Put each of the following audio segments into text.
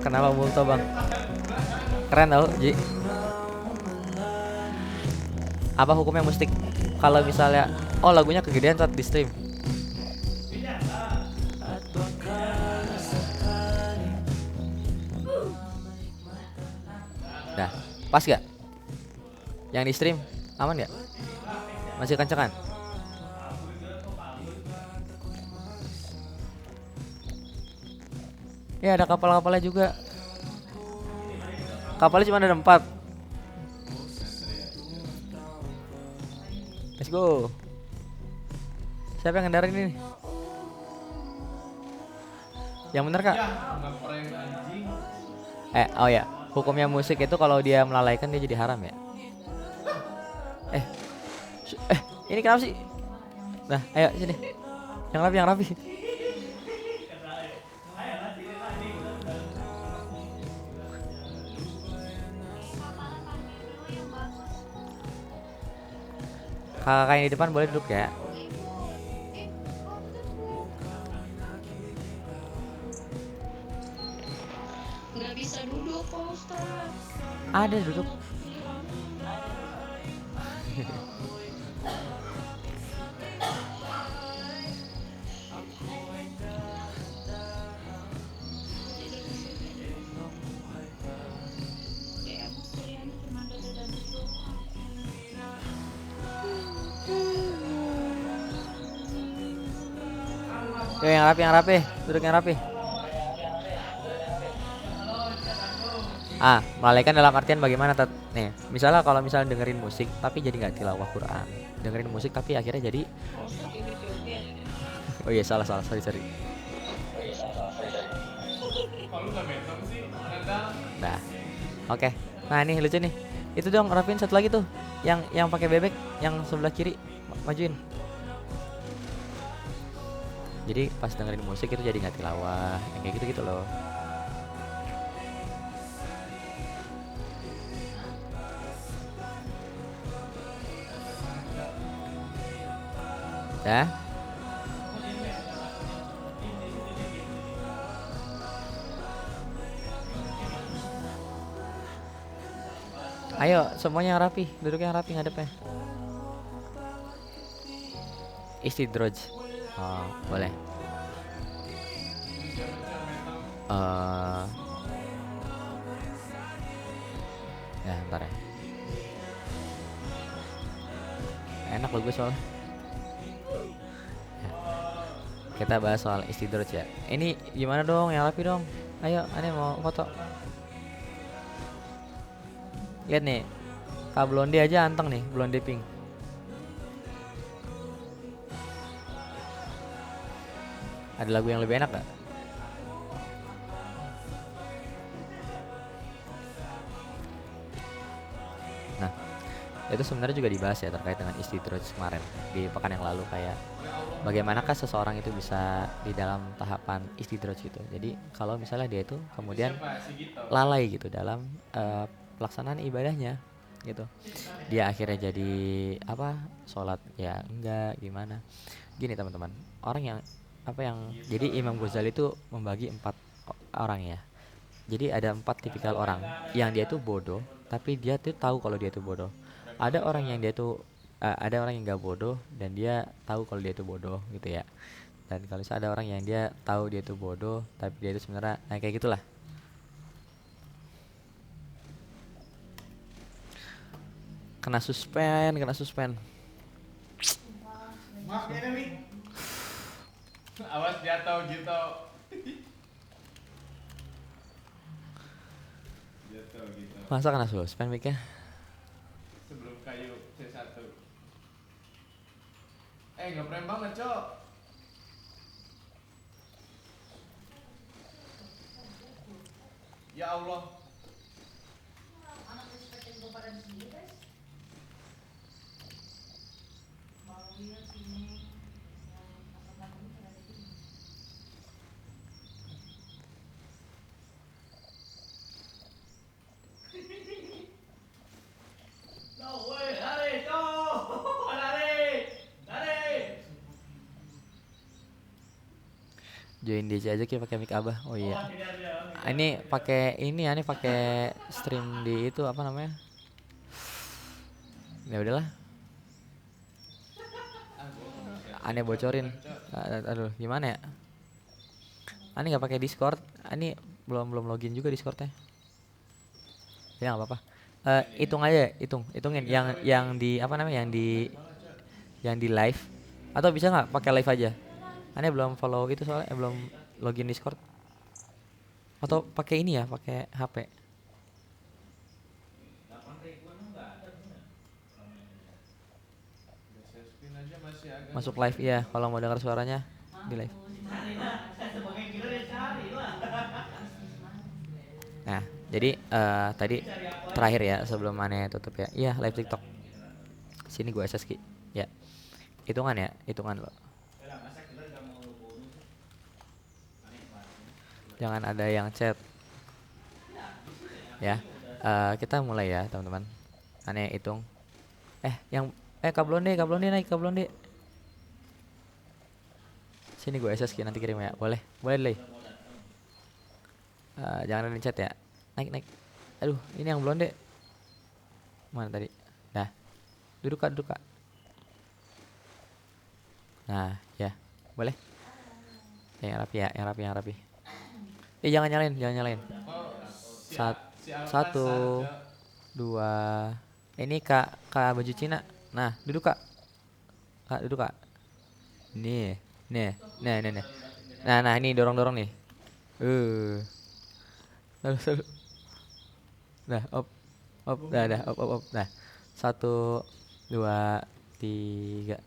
Kenapa Boruto bang? Keren tau Ji. Apa hukumnya mustik? Kalau misalnya, oh lagunya kegedean saat di stream. Dah, pas gak? Yang di stream aman gak? Masih kencengan? Ya ada kapal-kapalnya juga. Kapalnya cuma ada 4. Let's go. Siapa yang ngendarin ini? Yang bener kak? Oh ya, hukumnya musik itu kalau dia melalaikan dia jadi haram ya. Eh, ini kenapa sih? Nah, ayo sini. Yang rapi, yang rapi. Kakak yang di depan boleh duduk ya. Nggak bisa duduk, Pak Ustaz. Ada duduk. Yo yang rapi, duduk yang rapi. Melalaikan dalam artian bagaimana Tat? Nih, misalnya kalau misalnya dengerin musik tapi jadi nggak tilawah Quran. Dengerin musik tapi akhirnya jadi oh iya salah, sorry. Nah, oke. Nah, ini lucu nih. Itu dong rapiin satu lagi tuh. Yang pakai bebek yang sebelah kiri majuin. Jadi pas dengerin musik itu jadi nggak tilawah, yang kayak gitu loh. Ya. Ayo semuanya yang rapi, duduk yang rapi ngadepnya. Istidroj. Oh, boleh. Ya ntar ya. Enak loh gue soalnya. Ya. Kita bahas soal istidroj ya. Ini gimana dong yang rapi dong. Ayo, aneh mau foto. Lihat nih, Kak Blondie aja anteng nih, Blondie pink. Ada lagu yang lebih enak gak? Nah, itu sebenarnya juga dibahas ya terkait dengan istidroj kemarin di pekan yang lalu, kayak bagaimanakah seseorang itu bisa di dalam tahapan istidroj gitu. Jadi kalau misalnya dia itu kemudian lalai gitu dalam pelaksanaan ibadahnya gitu, dia akhirnya jadi apa, sholat ya enggak gimana. Gini teman-teman, orang yang jadi Imam Ghazali itu membagi 4 orang ya. Jadi ada 4 tipikal orang yang dia tuh bodoh tapi dia tuh tahu kalau dia tuh bodoh. Ada orang yang dia tuh ada orang yang nggak bodoh dan dia tahu kalau dia tuh bodoh gitu ya. Dan kalau misalnya ada orang yang dia tahu dia tuh bodoh tapi dia itu sebenarnya kayak gitulah. Kena suspend. Maaf ya nih. Awas jatuh gitu. Masa kena suspend mic-nya? Sebelum kayu C1. Ngeprem banget, Cok. Ya Allah. Anak respect yang pada di sini, guys. Mau lihat sini. Join DJ aja kita pakai mic abah. Oh iya. Ini pakai ini aneh pakai stream di itu apa namanya? Ya udahlah, aneh bocorin. Aduh, gimana ya? Aneh nggak pakai Discord. Aneh belum belum login juga Discordnya. Ya nggak apa-apa. Hitung aja, hitungin yang di apa namanya yang di live atau bisa nggak pakai live aja? Aneh belum follow itu soalnya belum login Discord atau pakai ini ya, pakai HP. Share screen aja masih agak Masuk live ya kalau mau dengar suaranya di live. Nah, jadi tadi terakhir ya sebelum aneh tutup ya. Iya, live TikTok. Sini gue SS Ki. Ya. Hitungan ya, hitungan lo. Jangan ada yang chat. Ya. Kita mulai ya, teman-teman. Aneh hitung. Yang kablonde naik kablonde. Sini gue SS Ki nanti kirim ya. Boleh. Boleh deh. Jangan ada yang chat ya. Naik. Aduh, ini yang blonde. Mana tadi? Dah. Duduk Kak. Nah, ya. Boleh. Yang rapi. Jangan nyalain. oh, si Satu, Alcazar, dua. Ini Kak baju Cina. Nah, duduk Kak. Duduk Kak. Nih. Nih. Nah, ini dorong nih. Eh. Lalu. Nah, op. Dah, op. Nah, satu, dua, tiga.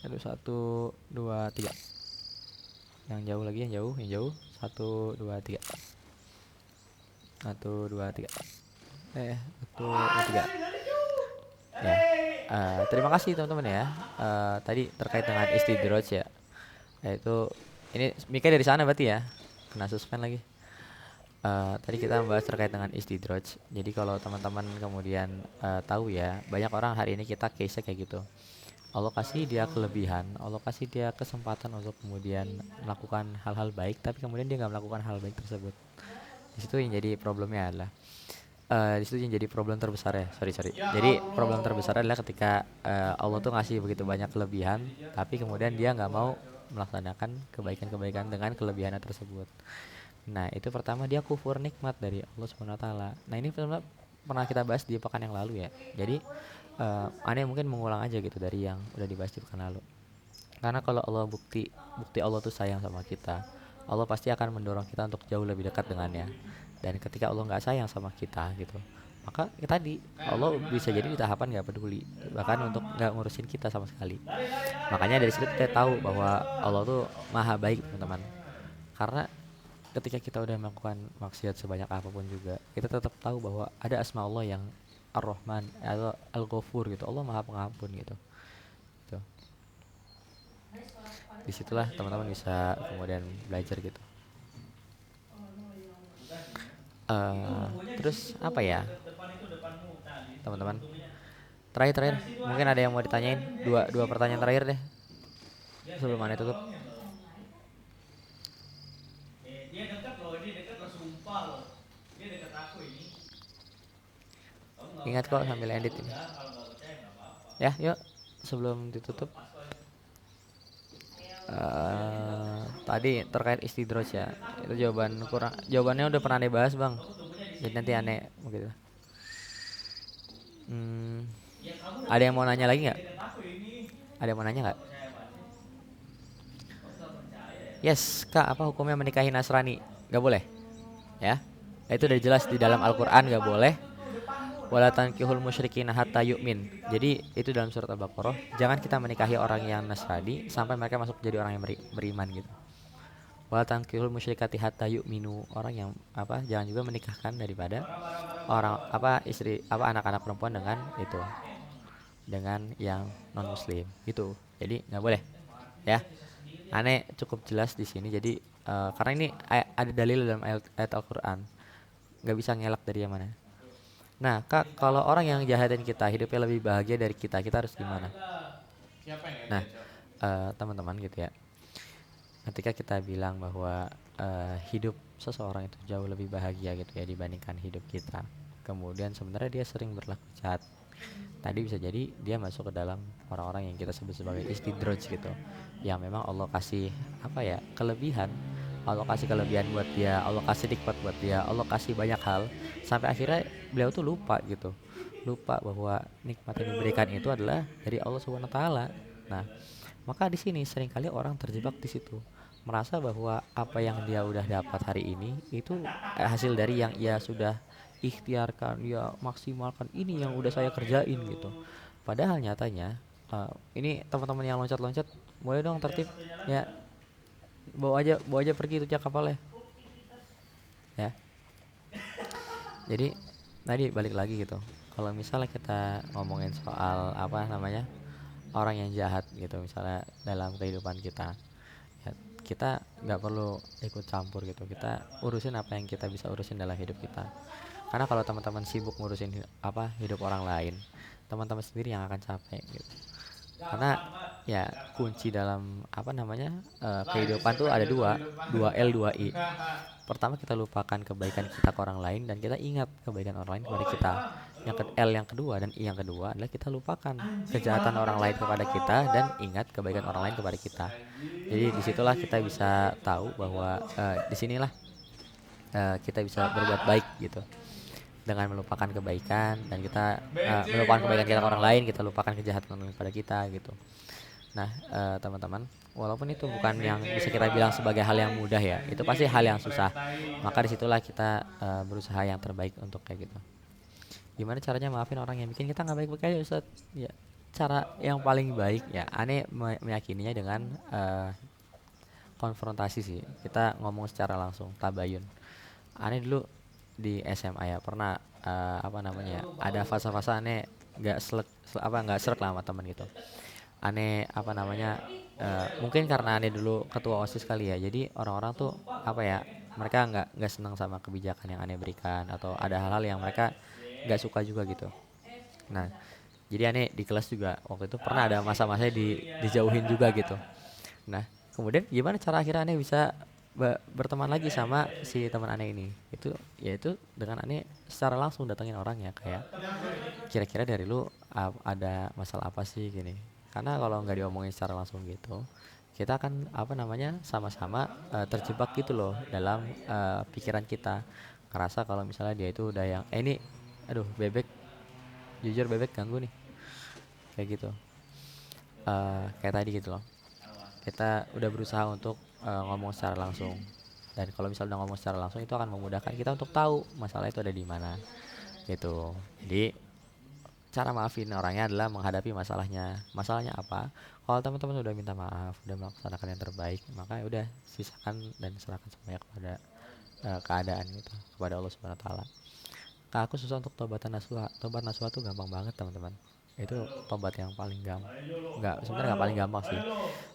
Aduh, satu, dua, tiga. Yang jauh lagi, yang jauh. Satu, dua, tiga. Satu, dua, tiga. Satu, dua, tiga. Ya. Terima kasih teman-teman ya. Tadi terkait dengan istidroj ya. Yaitu ini Mika dari sana berarti ya. Kena suspend lagi. Tadi kita membahas terkait dengan istidroj. Jadi kalau teman-teman kemudian tahu ya, banyak orang hari ini kita case-nya kayak gitu. Allah kasih dia kelebihan, Allah kasih dia kesempatan untuk kemudian melakukan hal-hal baik, tapi kemudian dia nggak melakukan hal baik tersebut. Di situ yang jadi problemnya adalah, di situ yang jadi problem terbesar ya, sorry. Jadi problem terbesar adalah ketika Allah tuh ngasih begitu banyak kelebihan, tapi kemudian dia nggak mau melaksanakan kebaikan-kebaikan dengan kelebihannya tersebut. Nah, itu pertama dia kufur nikmat dari Allah Subhanahu wa taala. Nah, ini pernah kita bahas di pekan yang lalu ya. Jadi aneh mungkin mengulang aja gitu dari yang udah dibahas di pekan lalu. Karena kalau Allah bukti Allah tuh sayang sama kita, Allah pasti akan mendorong kita untuk jauh lebih dekat dengannya. Dan ketika Allah nggak sayang sama kita gitu, maka tadi Allah bisa jadi di tahapan nggak peduli, bahkan untuk nggak ngurusin kita sama sekali. Makanya dari situ kita tahu bahwa Allah tuh maha baik teman-teman. Karena ketika kita udah melakukan maksiat sebanyak apapun juga, kita tetap tahu bahwa ada asma Allah yang Ar-Rahman atau Al-Ghafur gitu. Allah Maha Pengampun gitu. Tuh. Disitulah teman-teman bisa kemudian belajar gitu. Terus apa ya, teman-teman? Terakhir, mungkin ada yang mau ditanyain? Dua pertanyaan terakhir deh sebelum Anda tutup. Ingat kok sambil edit ini. Ya, yuk sebelum ditutup. Tadi terkait istidroj ya. Itu jawabannya udah pernah aneh bahas, Bang. Jadi nanti aneh begitu. Ada yang mau nanya lagi nggak? Ada yang mau nanya nggak? Yes, Kak, apa hukumnya menikahi Nasrani? Gak boleh. Ya. Itu udah jelas di dalam Al-Qur'an gak boleh. Wala tankihul musyrikina hatta yu'min. Jadi itu dalam surat Al-Baqarah, jangan kita menikahi orang yang Nasrani sampai mereka masuk jadi orang yang beriman gitu. Wala tankihul musyrikati hatta yu'minu. Orang yang jangan juga menikahkan daripada orang istri anak-anak perempuan dengan itu, dengan yang non muslim gitu. Jadi nggak boleh ya. Aneh cukup jelas di sini. Jadi karena ini ada dalil dalam ayat Al-Qur'an, nggak bisa ngelak dari yang mana. Nah, Kak, kalau orang yang jahatin kita hidupnya lebih bahagia dari kita harus gimana? siapa yang Nah, ngajak, Cok? teman-teman gitu ya, ketika kita bilang bahwa hidup seseorang itu jauh lebih bahagia gitu ya dibandingkan hidup kita, kemudian sebenarnya dia sering berlaku jahat, tadi bisa jadi dia masuk ke dalam orang-orang yang kita sebut sebagai istidraj gitu, yang memang Allah kasih apa ya kelebihan, Allah kasih kelebihan buat dia, Allah kasih nikmat buat dia, Allah kasih banyak hal sampai akhirnya beliau tuh lupa gitu, lupa bahwa nikmat yang diberikan itu adalah dari Allah Subhanahu wa taala. Nah, maka di sini seringkali orang terjebak di situ, merasa bahwa apa yang dia udah dapat hari ini itu hasil dari yang ia sudah ikhtiarkan, ya maksimalkan ini yang udah saya kerjain gitu. Padahal nyatanya ini teman-teman yang loncat-loncat, boleh dong tertib ya, bawa aja pergi itu cak kapalnya ya. Jadi tadi balik lagi gitu. Kalau misalnya kita ngomongin soal apa namanya orang yang jahat gitu, misalnya dalam kehidupan kita, ya, kita nggak perlu ikut campur gitu. Kita urusin apa yang kita bisa urusin dalam hidup kita. Karena kalau teman-teman sibuk ngurusin apa hidup orang lain, teman-teman sendiri yang akan capek gitu. Karena ya kunci dalam apa namanya kehidupan tuh ada dua L dua I. Pertama kita lupakan kebaikan kita ke orang lain dan kita ingat kebaikan orang lain kepada kita. L yang kedua dan I yang kedua adalah kita lupakan kejahatan orang lain kepada kita dan ingat kebaikan orang lain kepada kita. Jadi disitulah kita bisa tahu bahwa disinilah kita bisa berbuat baik gitu dengan melupakan kebaikan, dan kita melupakan kebaikan kita ke orang lain, kita lupakan kejahatan orang lain kepada kita gitu. Nah, teman-teman, walaupun itu bukan yang bisa kita bilang sebagai hal yang mudah ya, itu pasti hal yang susah. Maka disitulah kita berusaha yang terbaik untuk kayak gitu. Gimana caranya maafin orang yang bikin kita nggak baik-baik aja, Ustaz? Ya, cara yang paling baik ya, aneh meyakininya dengan konfrontasi sih. Kita ngomong secara langsung, tabayun. Aneh dulu di SMA ya pernah apa namanya ada fase-fase aneh nggak serak lah sama teman gitu. Aneh apa namanya mungkin karena aneh dulu ketua OSIS kali ya, jadi orang-orang tuh apa ya, mereka nggak senang sama kebijakan yang aneh berikan, atau ada hal-hal yang mereka nggak suka juga gitu. Nah, jadi aneh di kelas juga waktu itu pernah ada masa-masa dijauhin juga gitu. Nah, kemudian gimana cara akhirnya aneh bisa berteman lagi sama si teman aneh ini? Itu yaitu dengan aneh secara langsung datengin orangnya, kayak kira-kira dari lu ada masalah apa sih gini. Karena kalau nggak diomongin secara langsung gitu, kita akan apa namanya sama-sama terjebak gitu loh dalam pikiran kita, ngerasa kalau misalnya dia itu udah yang ini aduh bebek, jujur bebek ganggu nih kayak gitu. Kayak tadi gitu loh, kita udah berusaha untuk ngomong secara langsung, dan kalau misalnya udah ngomong secara langsung itu akan memudahkan kita untuk tahu masalah itu ada di mana gitu. Jadi cara maafin orangnya adalah menghadapi masalahnya apa. Kalau teman-teman udah minta maaf, udah melaksanakan yang terbaik, maka ya udah sisakan dan serahkan semuanya kepada keadaan gitu, kepada Allah Subhanahu wa taala. Kak, aku susah untuk tobatan nasuha. Tobat nasuha tuh gampang banget teman-teman. Itu tobat yang paling gampang. Nggak, sebenarnya nggak paling gampang sih.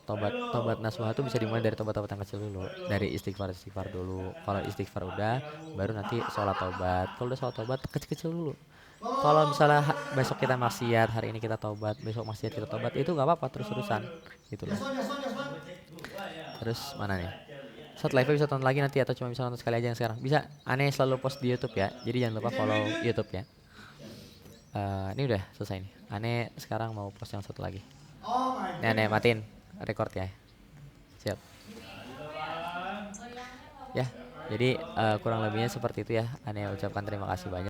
Tobat nasuha tuh bisa dimulai dari tobat-tobat yang kecil dulu, dari istighfar dulu. Kalau istighfar udah, baru nanti sholat tobat. Kalau udah sholat tobat kecil-kecil dulu. Kalau misalnya besok kita maksiat, hari ini kita tobat, besok maksiat kita tobat, itu nggak apa-apa, terus-terusan gitu loh. Terus mana nih? Saat live bisa tonton lagi nanti, atau cuma bisa nonton sekali aja yang sekarang? Bisa. Aneh selalu post di YouTube ya, jadi jangan lupa follow YouTube ya. Ini udah selesai nih. Aneh sekarang mau post yang satu lagi. Nih aneh matiin record ya. Siap. Ya, jadi kurang lebihnya seperti itu ya. Aneh ucapkan terima kasih banyak.